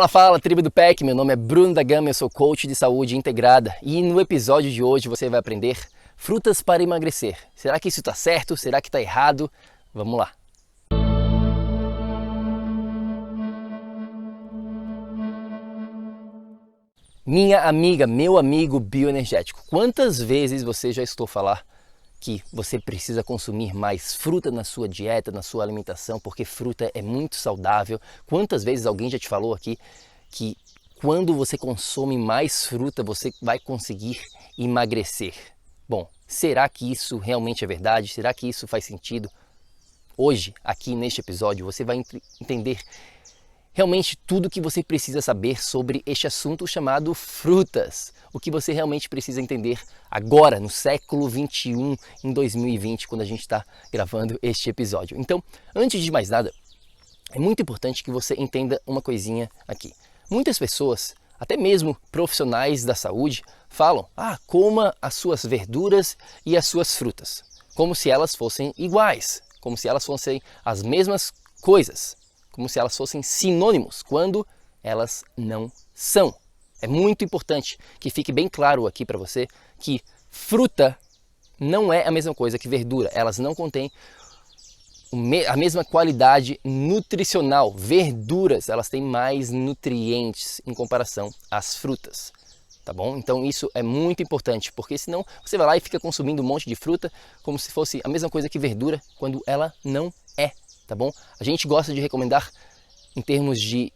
Fala, tribo do PEC, meu nome é Bruno da Gama, eu sou coach de saúde integrada e no episódio de hoje você vai aprender frutas para emagrecer. Será que isso está certo? Será que está errado? Vamos lá! Minha amiga, meu amigo bioenergético, quantas vezes você já escutou falar que você precisa consumir mais fruta na sua dieta, na sua alimentação, porque fruta é muito saudável? Quantas vezes alguém já te falou aqui que quando você consome mais fruta você vai conseguir emagrecer? Bom, será que isso realmente é verdade? Será que isso faz sentido? Hoje, aqui neste episódio, você vai entender realmente tudo o que você precisa saber sobre este assunto chamado frutas. O que você realmente precisa entender agora, no século 21, em 2020, quando a gente está gravando este episódio. Então, antes de mais nada, é muito importante que você entenda uma coisinha aqui. Muitas pessoas, até mesmo profissionais da saúde, falam: coma as suas verduras e as suas frutas, como se elas fossem iguais, como se elas fossem as mesmas coisas, como se elas fossem sinônimos, quando elas não são. É muito importante que fique bem claro aqui para você que fruta não é a mesma coisa que verdura. Elas não contêm a mesma qualidade nutricional. Verduras, elas têm mais nutrientes em comparação às frutas, tá bom? Então isso é muito importante, porque senão você vai lá e fica consumindo um monte de fruta como se fosse a mesma coisa que verdura, quando ela não é, tá bom? A gente gosta de recomendar, em termos de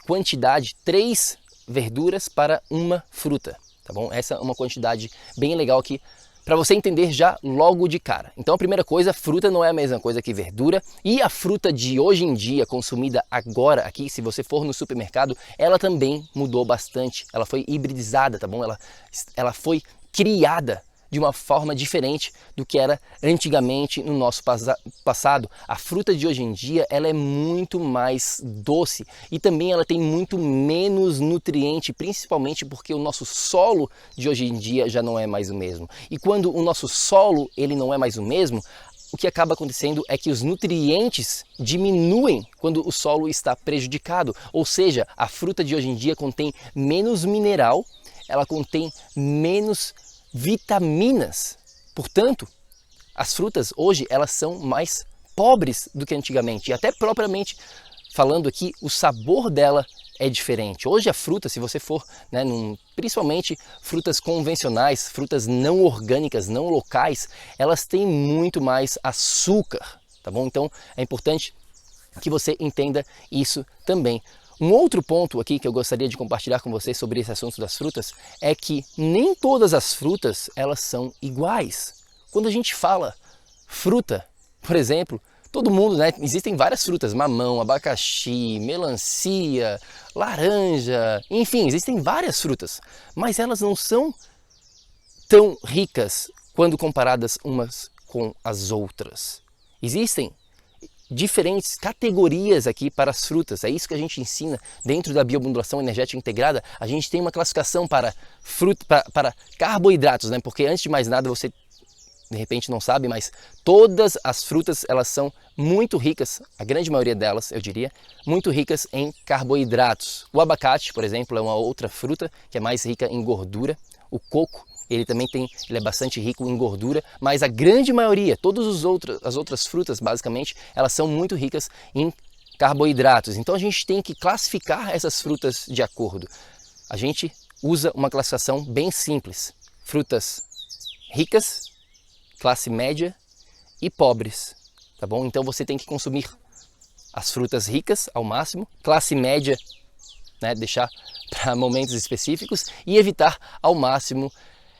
quantidade, 3 verduras para uma fruta, tá bom? Essa é uma quantidade bem legal aqui para você entender já logo de cara. Então a primeira coisa, fruta não é a mesma coisa que verdura, e a fruta de hoje em dia, consumida agora aqui, se você for no supermercado, ela também mudou bastante. Ela foi hibridizada, tá bom? Ela foi criada de uma forma diferente do que era antigamente no nosso passado. A fruta de hoje em dia, ela é muito mais doce e também ela tem muito menos nutriente, principalmente porque o nosso solo de hoje em dia já não é mais o mesmo. E quando o nosso solo ele não é mais o mesmo, o que acaba acontecendo é que os nutrientes diminuem quando o solo está prejudicado. Ou seja, a fruta de hoje em dia contém menos mineral, ela contém menos vitaminas. Portanto, as frutas hoje elas são mais pobres do que antigamente. E até propriamente falando aqui, o sabor dela é diferente. Hoje a fruta, se você for, principalmente frutas convencionais, frutas não orgânicas, não locais, elas têm muito mais açúcar, tá bom? Então é importante que você entenda isso também. Um outro ponto aqui que eu gostaria de compartilhar com vocês sobre esse assunto das frutas é que nem todas as frutas elas são iguais. Quando a gente fala fruta, por exemplo, todo mundo, existem várias frutas, mamão, abacaxi, melancia, laranja, enfim, existem várias frutas, mas elas não são tão ricas quando comparadas umas com as outras. Existem diferentes categorias aqui para as frutas. É isso que a gente ensina dentro da biomodulação energética integrada. A gente tem uma classificação para carboidratos, porque antes de mais nada você de repente não sabe, mas todas as frutas elas são muito ricas, a grande maioria delas, eu diria, muito ricas em carboidratos. O abacate, por exemplo, é uma outra fruta que é mais rica em gordura. O coco, ele é bastante rico em gordura, mas a grande maioria, as outras frutas, basicamente, elas são muito ricas em carboidratos. Então a gente tem que classificar essas frutas de acordo. A gente usa uma classificação bem simples: frutas ricas, classe média e pobres, tá bom? Então você tem que consumir as frutas ricas ao máximo, classe média, deixar para momentos específicos, e evitar ao máximo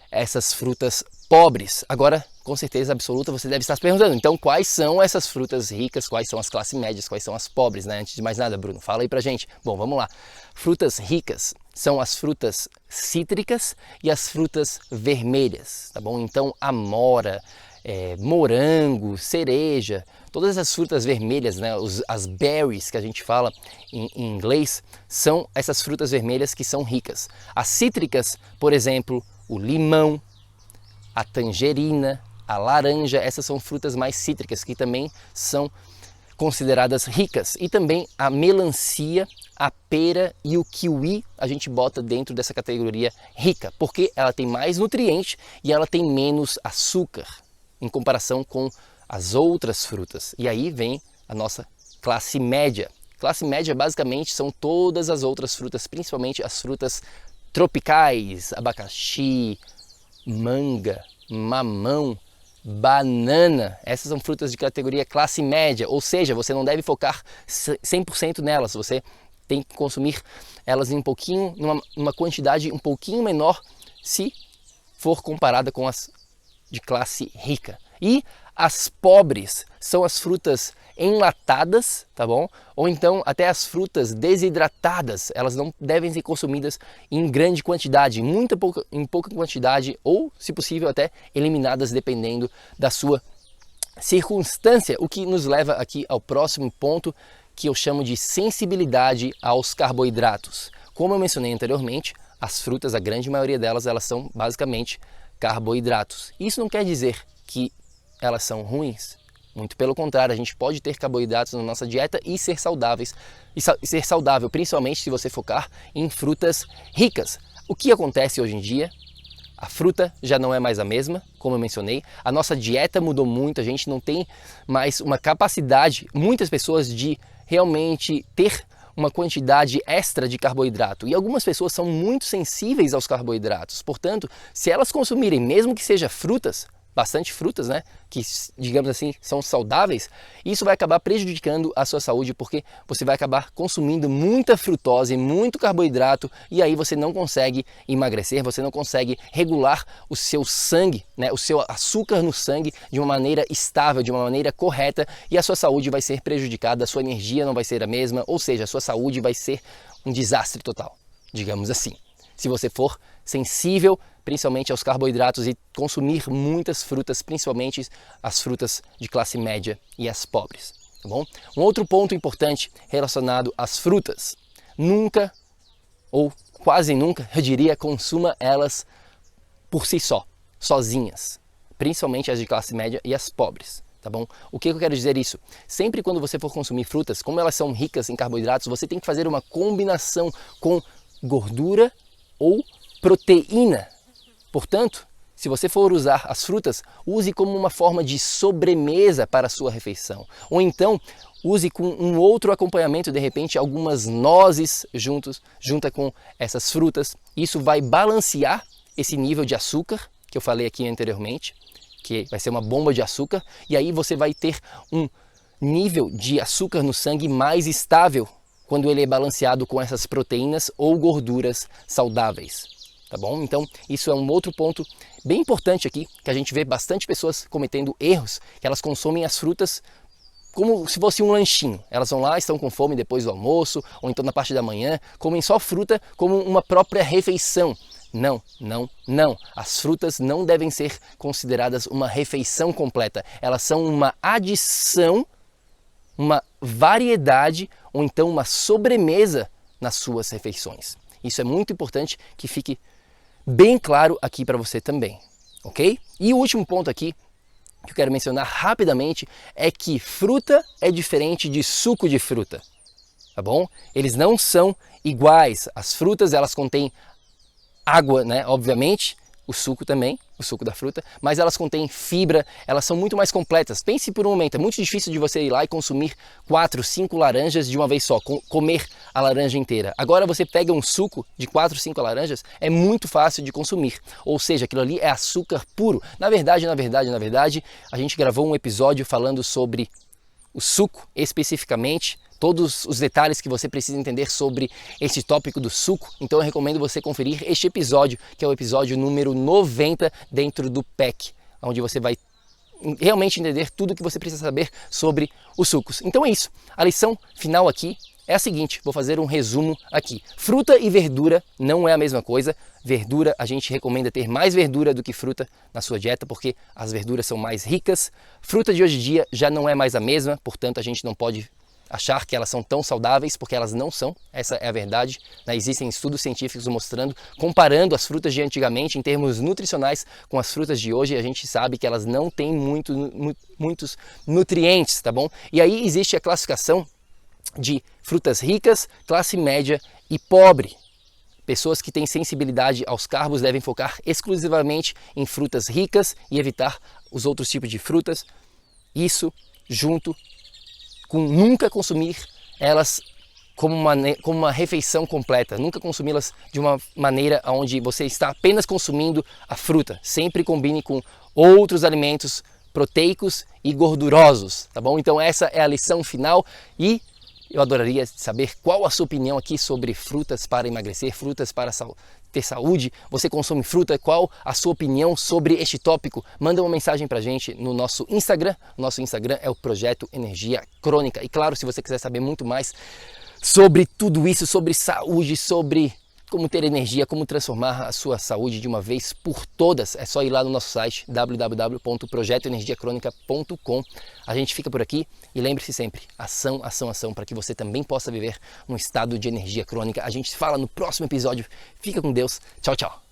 essas frutas pobres. Agora, com certeza absoluta, você deve estar se perguntando: então quais são essas frutas ricas, quais são as classes médias, quais são as pobres, Antes de mais nada, Bruno, fala aí pra gente. Bom, vamos lá. Frutas ricas são as frutas cítricas e as frutas vermelhas, tá bom? Então, amora, morango, cereja, todas essas frutas vermelhas, as berries que a gente fala em inglês, são essas frutas vermelhas que são ricas. As cítricas, por exemplo, o limão, a tangerina, a laranja, essas são frutas mais cítricas que também são consideradas ricas. E também a melancia, a pera e o kiwi a gente bota dentro dessa categoria rica, porque ela tem mais nutrientes e ela tem menos açúcar em comparação com as outras frutas. E aí vem a nossa classe média. Classe média basicamente são todas as outras frutas, principalmente as frutas tropicais, abacaxi, manga, mamão, banana. Essas são frutas de categoria classe média, ou seja, você não deve focar 100% nelas, você tem que consumir elas em numa quantidade um pouquinho menor se for comparada com as de classe rica. E as pobres são as frutas enlatadas, tá bom? Ou então até as frutas desidratadas, elas não devem ser consumidas em grande quantidade, em pouca quantidade, ou, se possível, até eliminadas dependendo da sua circunstância, o que nos leva aqui ao próximo ponto, que eu chamo de sensibilidade aos carboidratos. Como eu mencionei anteriormente, as frutas, a grande maioria delas, elas são basicamente carboidratos. Isso não quer dizer que elas são ruins. Muito pelo contrário, a gente pode ter carboidratos na nossa dieta e ser saudáveis, e ser saudável, principalmente se você focar em frutas ricas. O que acontece hoje em dia? A fruta já não é mais a mesma, como eu mencionei. A nossa dieta mudou muito, a gente não tem mais uma capacidade, muitas pessoas, de realmente ter uma quantidade extra de carboidrato. E algumas pessoas são muito sensíveis aos carboidratos. Portanto, se elas consumirem, mesmo que seja frutas, bastante frutas, né, que, digamos assim, são saudáveis, isso vai acabar prejudicando a sua saúde, porque você vai acabar consumindo muita frutose, muito carboidrato, e aí você não consegue emagrecer, você não consegue regular o seu sangue, né, o seu açúcar no sangue de uma maneira estável, de uma maneira correta, e a sua saúde vai ser prejudicada, a sua energia não vai ser a mesma, ou seja, a sua saúde vai ser um desastre total, digamos assim. Se você for sensível principalmente aos carboidratos e consumir muitas frutas, principalmente as frutas de classe média e as pobres, tá bom? Um outro ponto importante relacionado às frutas: nunca, ou quase nunca, eu diria, consuma elas por si só, sozinhas, principalmente as de classe média e as pobres. Tá bom? O que eu quero dizer isso? Sempre quando você for consumir frutas, como elas são ricas em carboidratos, você tem que fazer uma combinação com gordura ou proteína. Portanto, se você for usar as frutas, use como uma forma de sobremesa para a sua refeição. Ou então, use com um outro acompanhamento, de repente algumas nozes junto com essas frutas. Isso vai balancear esse nível de açúcar que eu falei aqui anteriormente, que vai ser uma bomba de açúcar, e aí você vai ter um nível de açúcar no sangue mais estável quando ele é balanceado com essas proteínas ou gorduras saudáveis. Tá bom? Então, isso é um outro ponto bem importante aqui, que a gente vê bastante pessoas cometendo erros, que elas consomem as frutas como se fosse um lanchinho. Elas vão lá, estão com fome depois do almoço, ou então na parte da manhã, comem só fruta como uma própria refeição. Não, não, não. As frutas não devem ser consideradas uma refeição completa. Elas são uma adição, uma variedade, ou então uma sobremesa nas suas refeições. Isso é muito importante que fique bem claro aqui para você também, ok? E o último ponto aqui que eu quero mencionar rapidamente é que fruta é diferente de suco de fruta, tá bom? Eles não são iguais. As frutas, elas contêm água, né? Obviamente, o suco também, o suco da fruta, mas elas contêm fibra, elas são muito mais completas. Pense por um momento, é muito difícil de você ir lá e consumir 4, 5 laranjas de uma vez só, comer a laranja inteira. Agora você pega um suco de 4, 5 laranjas, é muito fácil de consumir. Ou seja, aquilo ali é açúcar puro. Na verdade, a gente gravou um episódio falando sobre o suco especificamente, todos os detalhes que você precisa entender sobre este tópico do suco. Então eu recomendo você conferir este episódio, que é o episódio número 90 dentro do PEC, onde você vai realmente entender tudo o que você precisa saber sobre os sucos. Então é isso. A lição final aqui é a seguinte, vou fazer um resumo aqui. Fruta e verdura não é a mesma coisa. Verdura, a gente recomenda ter mais verdura do que fruta na sua dieta, porque as verduras são mais ricas. Fruta de hoje em dia já não é mais a mesma, portanto a gente não pode achar que elas são tão saudáveis, porque elas não são, essa é a verdade, né? Existem estudos científicos mostrando, comparando as frutas de antigamente em termos nutricionais com as frutas de hoje, e a gente sabe que elas não têm muitos nutrientes, tá bom? E aí existe a classificação de frutas ricas, classe média e pobre. Pessoas que têm sensibilidade aos carbos devem focar exclusivamente em frutas ricas e evitar os outros tipos de frutas. Isso junto com nunca consumir elas como uma refeição completa, nunca consumi-las de uma maneira onde você está apenas consumindo a fruta. Sempre combine com outros alimentos proteicos e gordurosos, tá bom? Então essa é a lição final e eu adoraria saber qual a sua opinião aqui sobre frutas para emagrecer, frutas para ter saúde. Você consome fruta? Qual a sua opinião sobre este tópico? Manda uma mensagem pra gente no nosso Instagram. O nosso Instagram é o Projeto Energia Crônica. E claro, se você quiser saber muito mais sobre tudo isso, sobre saúde, sobre como ter energia, como transformar a sua saúde de uma vez por todas, é só ir lá no nosso site www.projetoenergiacronica.com. A gente fica por aqui e lembre-se sempre, ação, ação, ação, para que você também possa viver um estado de energia crônica. A gente se fala no próximo episódio. Fica com Deus. Tchau, tchau.